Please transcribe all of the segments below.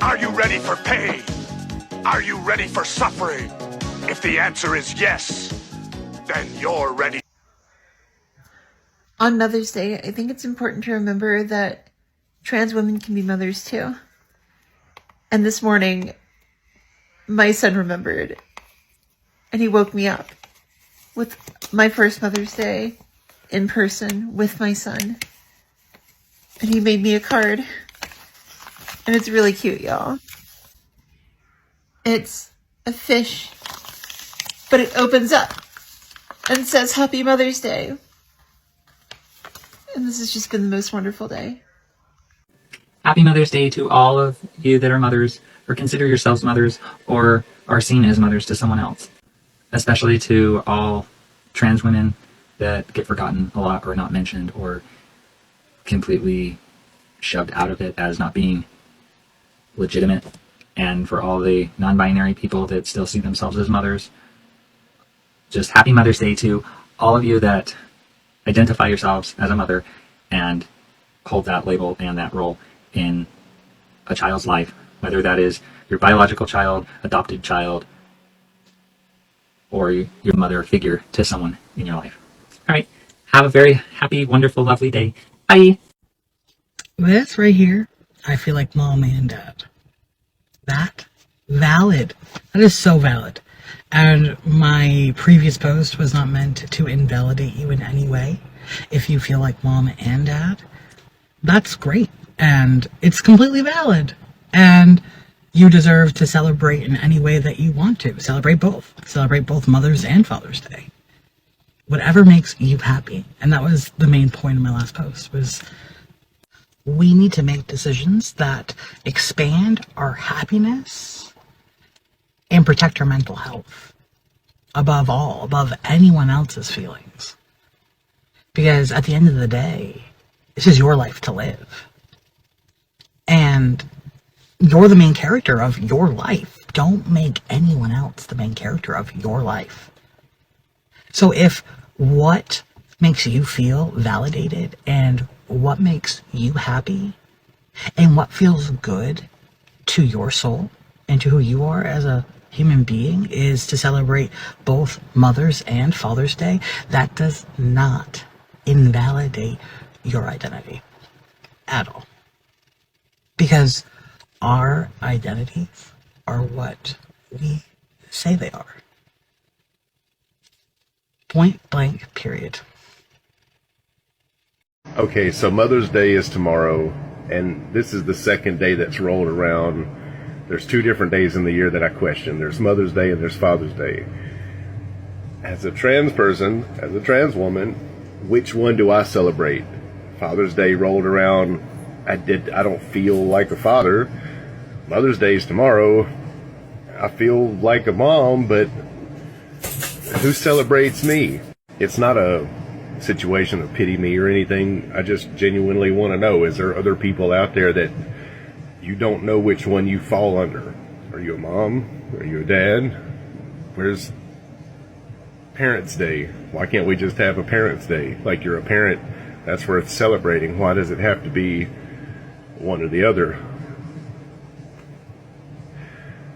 Are you ready for pain? Are you ready for suffering? If the answer is yes, then you're ready. On Mother's Day, I think it's important to remember that trans women can be mothers too. And this morning, my son remembered, and he woke me up with my first Mother's Day in person with my son. And he made me a card. And it's really cute, y'all. It's a fish, but it opens up and says Happy Mother's Day. And this has just been the most wonderful day. Happy Mother's Day to all of you that are mothers, or consider yourselves mothers, or are seen as mothers to someone else. Especially to all trans women that get forgotten a lot, or not mentioned, or completely shoved out of it as not being legitimate. And for all the non-binary people that still see themselves as mothers, just happy Mother's Day to all of you that identify yourselves as a mother and hold that label and that role in a child's life, whether that is your biological child, adopted child, or your mother figure to someone in your life. All right, have a very happy, wonderful, lovely day. Bye. This right here, I feel like mom and dad. That valid. That is so valid. And my previous post was not meant to invalidate you in any way. If you feel like mom and dad, that's great. And it's completely valid. And you deserve to celebrate in any way that you want to. Celebrate both. Celebrate both Mother's and Father's Day. Whatever makes you happy. And that was the main point of my last post, was we need to make decisions that expand our happiness and protect our mental health. Above all, above anyone else's feelings. Because at the end of the day, this is your life to live. And you're the main character of your life. Don't make anyone else the main character of your life. So if what makes you feel validated and what makes you happy and what feels good to your soul and to who you are as a human being is to celebrate both Mother's and Father's Day, that does not invalidate your identity at all. Because our identities are what we say they are. Point blank, period. Okay, so Mother's Day is tomorrow, and this is the second day that's rolled around. There's 2 different days in the year that I question. There's Mother's Day and there's Father's Day. As a trans person, as a trans woman, which one do I celebrate? Father's Day rolled around. I don't feel like a father. Mother's Day is tomorrow. I feel like a mom, but who celebrates me? It's not a situation of pity me or anything. I just genuinely want to know, is there other people out there that you don't know which one you fall under? Are you a mom? Are you a dad? Where's Parents' Day? Why can't we just have a Parents' Day? Like, you're a parent, that's worth celebrating. Why does it have to be one or the other?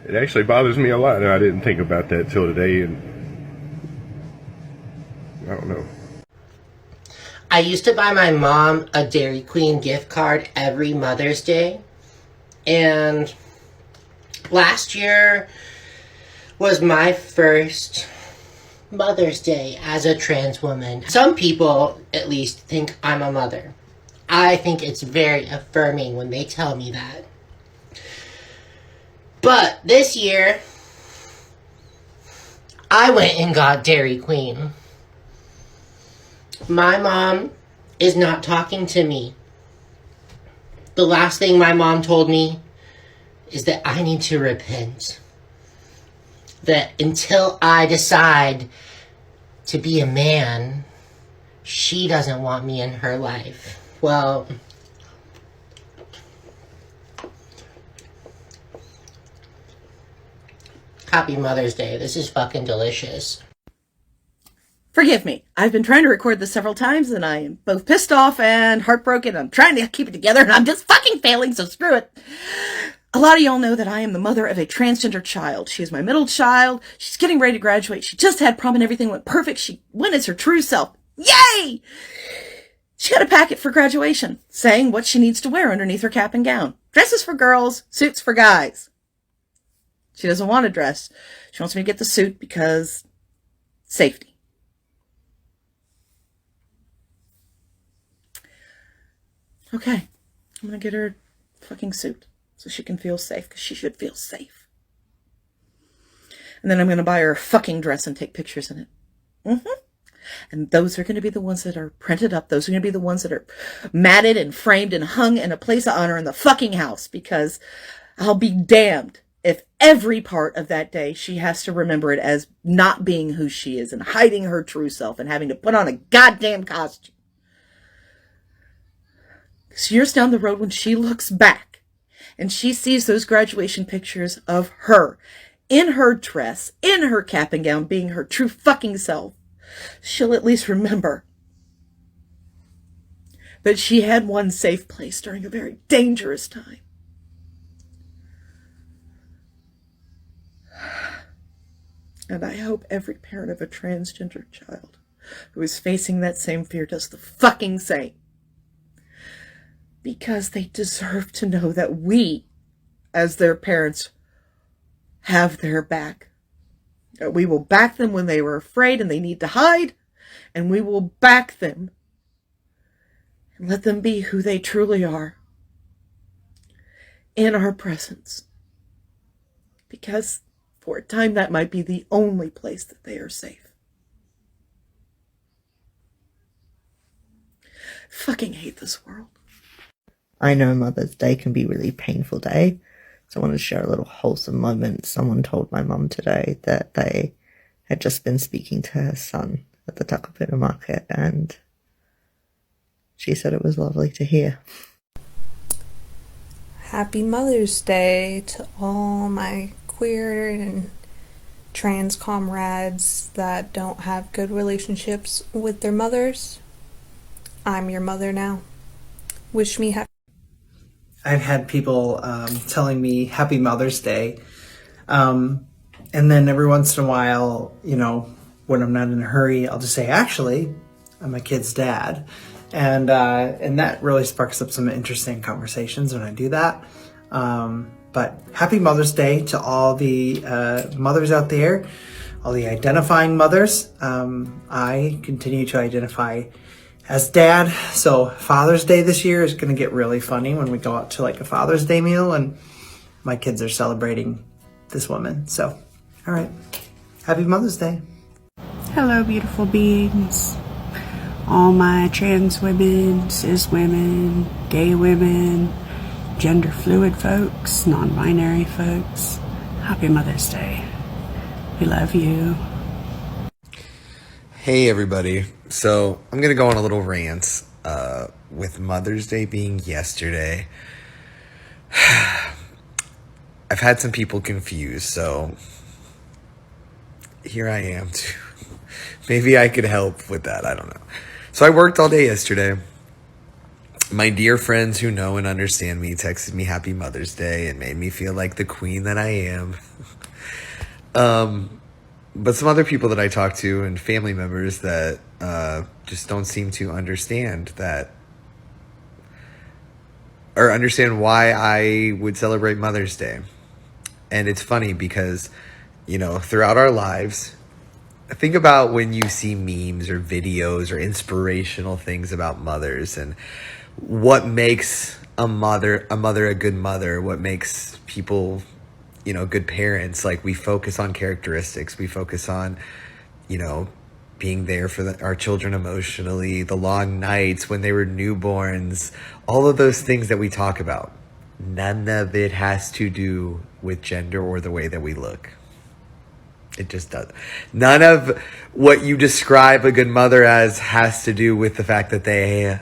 It actually bothers me a lot, and I didn't think about that till today, and I don't know. I used to buy my mom a Dairy Queen gift card every Mother's Day. And last year was my first Mother's Day as a trans woman. Some people, at least, think I'm a mother. I think it's very affirming when they tell me that. But this year, I went and got Dairy Queen. My mom is not talking to me. The last thing my mom told me is that I need to repent. That until I decide to be a man, she doesn't want me in her life. Well, happy Mother's Day. This is fucking delicious. Forgive me. I've been trying to record this several times and I am both pissed off and heartbroken. I'm trying to keep it together and I'm just fucking failing, so screw it. A lot of y'all know that I am the mother of a transgender child. She is my middle child. She's getting ready to graduate. She just had prom and everything went perfect. She went as her true self. Yay! She got a packet for graduation saying what she needs to wear underneath her cap and gown. Dresses for girls, suits for guys. She doesn't want a dress. She wants me to get the suit because safety. Okay, I'm going to get her a fucking suit so she can feel safe, because she should feel safe. And then I'm going to buy her a fucking dress and take pictures in it. And those are going to be the ones that are printed up. Those are going to be the ones that are matted and framed and hung in a place of honor in the fucking house, because I'll be damned if every part of that day she has to remember it as not being who she is and hiding her true self and having to put on a goddamn costume. 'Cause years down the road, when she looks back and she sees those graduation pictures of her in her dress, in her cap and gown, being her true fucking self, she'll at least remember that she had one safe place during a very dangerous time. And I hope every parent of a transgender child who is facing that same fear does the fucking same. Because they deserve to know that we, as their parents, have their back. That we will back them when they were afraid and they need to hide, and we will back them and let them be who they truly are in our presence. Because for a time that might be the only place that they are safe. Fucking hate this world. I know Mother's Day can be a really painful day, so I want to share a little wholesome moment. Someone told my mum today that they had just been speaking to her son at the Takapuna market, and she said it was lovely to hear. Happy Mother's Day to all my queer and trans comrades that don't have good relationships with their mothers. I'm your mother now. Wish me happy. I've had people telling me Happy Mother's Day. And then every once in a while, you know, when I'm not in a hurry, I'll just say, actually, I'm my kid's dad. And that really sparks up some interesting conversations when I do that. But Happy Mother's Day to all the mothers out there, all the identifying mothers. I continue to identify as dad, so Father's Day this year is going to get really funny when we go out to like a Father's Day meal and my kids are celebrating this woman. So, all right, Happy Mother's Day. Hello, beautiful beings. All my trans women, cis women, gay women, gender fluid folks, non-binary folks. Happy Mother's Day. We love you. Hey everybody. So I'm going to go on a little rant with Mother's Day being yesterday. I've had some people confused, so here I am too. Maybe I could help with that. I don't know. So I worked all day yesterday. My dear friends who know and understand me texted me Happy Mother's Day and made me feel like the queen that I am. But some other people that I talk to and family members that just don't seem to understand that, or understand why I would celebrate Mother's Day. And it's funny because, you know, throughout our lives, think about when you see memes or videos or inspirational things about mothers and what makes a mother a good mother, what makes people, you know, good parents. Like, we focus on characteristics. We focus on, you know, being there for our children emotionally, the long nights when they were newborns, all of those things that we talk about. None of it has to do with gender or the way that we look. It just does. None of what you describe a good mother as has to do with the fact that they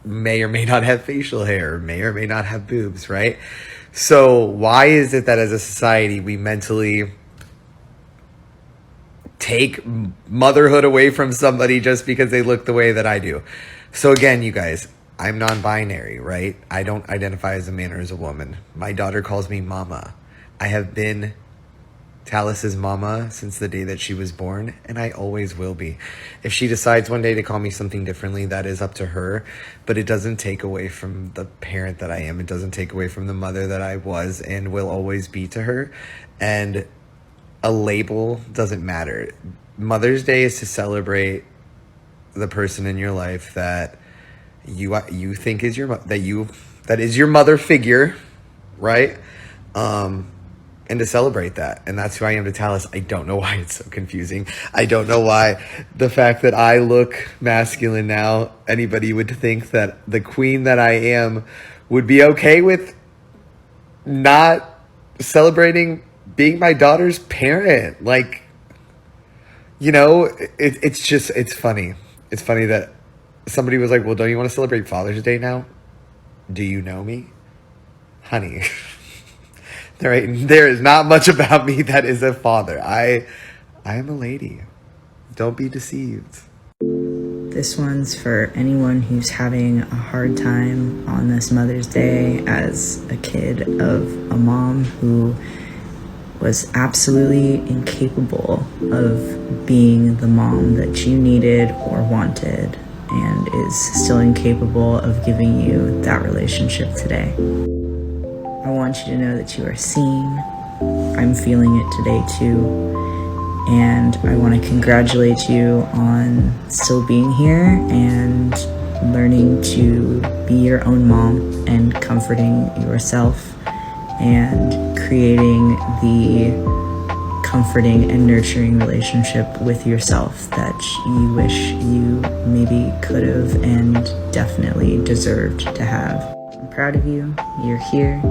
may or may not have facial hair, may or may not have boobs, right? So why is it that as a society we mentally take motherhood away from somebody just because they look the way that I do? So again, you guys, I'm non-binary, right? I don't identify as a man or as a woman. My daughter calls me mama. I have been Talis's mama since the day that she was born, and I always will be. If she decides one day to call me something differently, that is up to her, but it doesn't take away from the parent that I am. It doesn't take away from the mother that I was and will always be to her, and a label doesn't matter. Mother's Day is to celebrate the person in your life that you think is that is your mother figure, right? And to celebrate that. And that's who I am to Talis. I don't know why it's so confusing. I don't know why the fact that I look masculine now, anybody would think that the queen that I am would be okay with not celebrating being my daughter's parent. Like, you know, it's funny. It's funny that somebody was like, well, don't you want to celebrate Father's Day now? Do you know me? Honey. There is not much about me that is a father. I am a lady. Don't be deceived. This one's for anyone who's having a hard time on this Mother's Day as a kid of a mom who was absolutely incapable of being the mom that you needed or wanted, and is still incapable of giving you that relationship today. I want you to know that you are seen. I'm feeling it today too. And I want to congratulate you on still being here and learning to be your own mom and comforting yourself and creating the comforting and nurturing relationship with yourself that you wish you maybe could have and definitely deserved to have. I'm proud of you. You're here.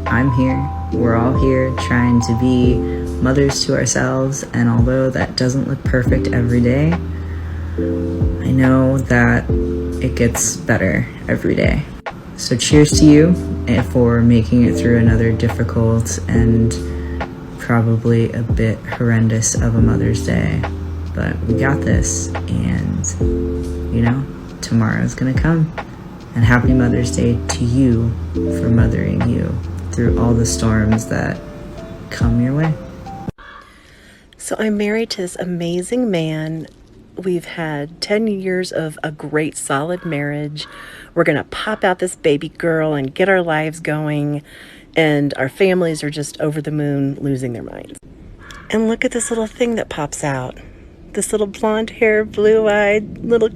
I'm here. We're all here trying to be mothers to ourselves, and although that doesn't look perfect every day, I know that it gets better every day. So cheers to you for making it through another difficult and probably a bit horrendous of a Mother's Day. But we got this, and you know, tomorrow's gonna come. And happy Mother's Day to you for mothering you through all the storms that come your way. So I'm married to this amazing man. We've had 10 years of a great solid marriage. We're going to pop out this baby girl and get our lives going. And our families are just over the moon, losing their minds. And look at this little thing that pops out. This little blonde hair, blue-eyed little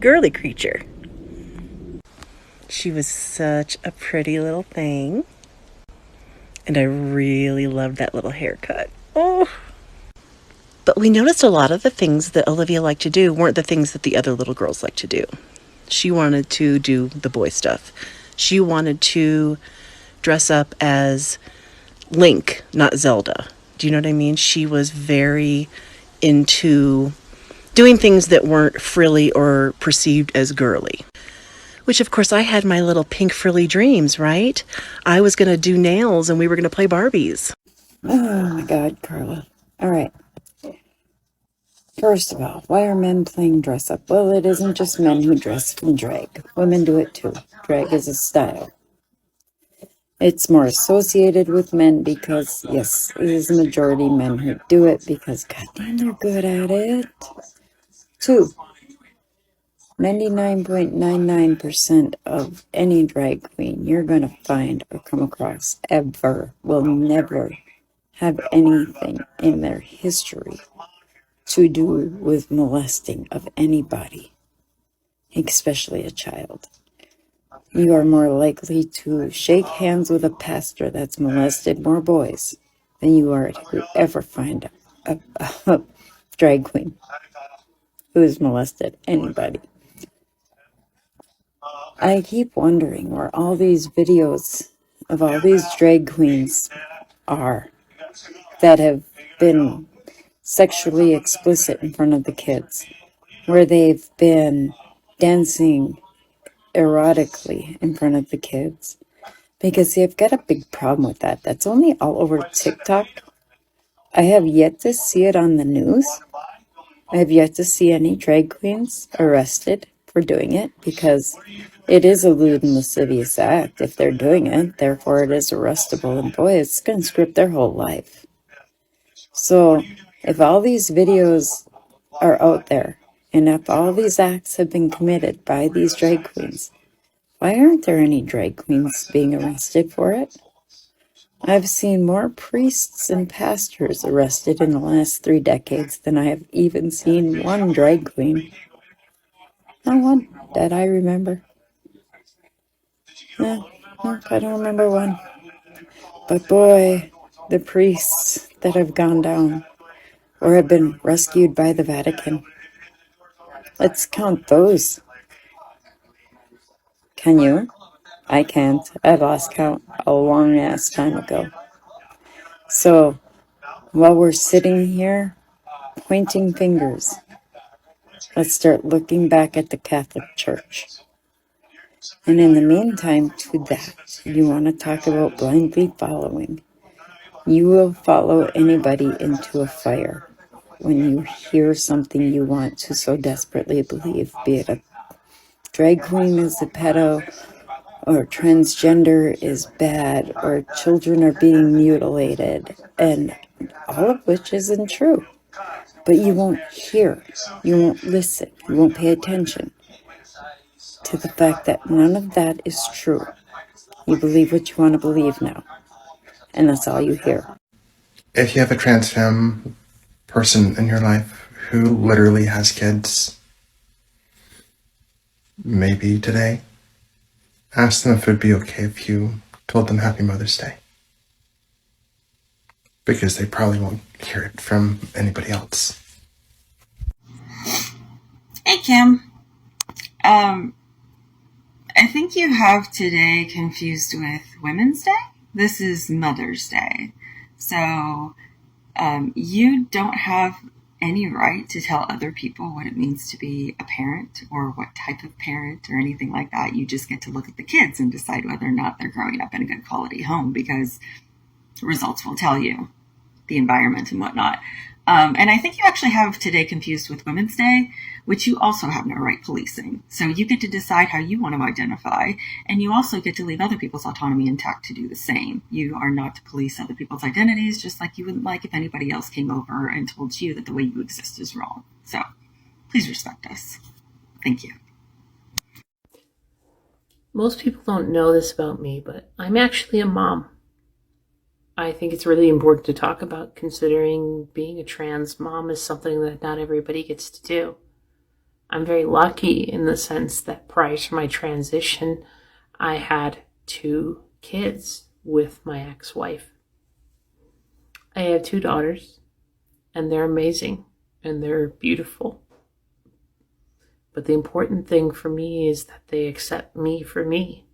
girly creature. She was such a pretty little thing. And I really loved that little haircut. Oh. But we noticed a lot of the things that Olivia liked to do weren't the things that the other little girls liked to do. She wanted to do the boy stuff. She wanted to dress up as Link, not Zelda. Do you know what I mean? She was very into doing things that weren't frilly or perceived as girly. Which, of course, I had my little pink frilly dreams, right? I was going to do nails and we were going to play Barbies. Oh, my God, Carla. All right. First of all, why are men playing dress up? Well, it isn't just men who dress in drag. Women do it too. Drag is a style. It's more associated with men because, yes, it is a majority men who do it because, goddamn, they're good at it. 2, 99.99% of any drag queen you're going to find or come across ever will never have anything in their history to do with molesting of anybody, especially a child. You are more likely to shake hands with a pastor that's molested more boys than you are to ever find a drag queen who has molested anybody. I keep wondering where all these videos of all these drag queens are that have been sexually explicit in front of the kids, where they've been dancing erotically in front of the kids. Because see, I've got a big problem with that. That's only all over TikTok. I have yet to see it on the news. I have yet to see any drag queens arrested for doing it because It is a lewd and lascivious act if they're doing it, therefore it is arrestable, and boy, it's going to script their whole life. So, if all these videos are out there, and if all these acts have been committed by these drag queens, why aren't there any drag queens being arrested for it? I've seen more priests and pastors arrested in the last 3 decades than I have even seen one drag queen. Not one that I remember. No, I don't remember one. But boy, the priests that have gone down or have been rescued by the Vatican. Let's count those. Can you? I can't. I lost count a long ass time ago. So, while we're sitting here pointing fingers, let's start looking back at the Catholic Church. And in the meantime, to that, you want to talk about blindly following. You will follow anybody into a fire when you hear something you want to so desperately believe, be it a drag queen is a pedo, or transgender is bad, or children are being mutilated, and all of which isn't true. But you won't hear, you won't listen, you won't pay attention to the fact that none of that is true. You believe what you want to believe now, and that's all you hear. If you have a trans femme person in your life who literally has kids, maybe today, ask them if it would be okay if you told them Happy Mother's Day. Because they probably won't hear it from anybody else. Hey, Kim. I think you have today confused with Women's Day. This is Mother's Day. So, you don't have any right to tell other people what it means to be a parent or what type of parent or anything like that. You just get to look at the kids and decide whether or not they're growing up in a good quality home, because results will tell you the environment and whatnot. And I think you actually have today confused with Women's Day, which you also have no right policing. So you get to decide how you want to identify, and you also get to leave other people's autonomy intact to do the same. You are not to police other people's identities, just like you wouldn't like if anybody else came over and told you that the way you exist is wrong. So please respect us. Thank you. Most people don't know this about me, but I'm actually a mom. I think it's really important to talk about, considering being a trans mom is something that not everybody gets to do. I'm very lucky in the sense that prior to my transition, I had 2 kids with my ex-wife. I have 2 daughters, and they're amazing, and they're beautiful. But the important thing for me is that they accept me for me.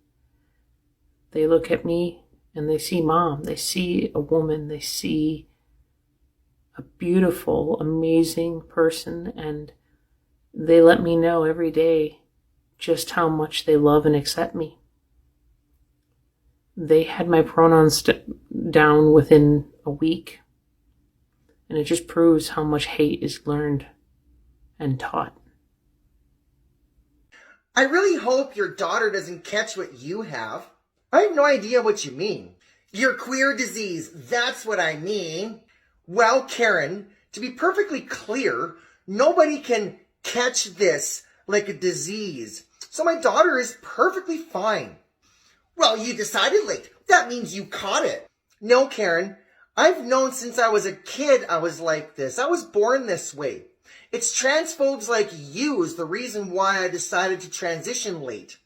They look at me and they see mom, they see a woman, they see a beautiful, amazing person, and they let me know every day just how much they love and accept me. They had my pronouns down within a week, and it just proves how much hate is learned and taught. I really hope your daughter doesn't catch what you have. I have no idea what you mean. Your queer disease, that's what I mean. Well, Karen, to be perfectly clear, nobody can catch this like a disease. So my daughter is perfectly fine. Well, you decided late. That means you caught it. No, Karen, I've known since I was a kid I was like this. I was born this way. It's transphobes like you is the reason why I decided to transition late.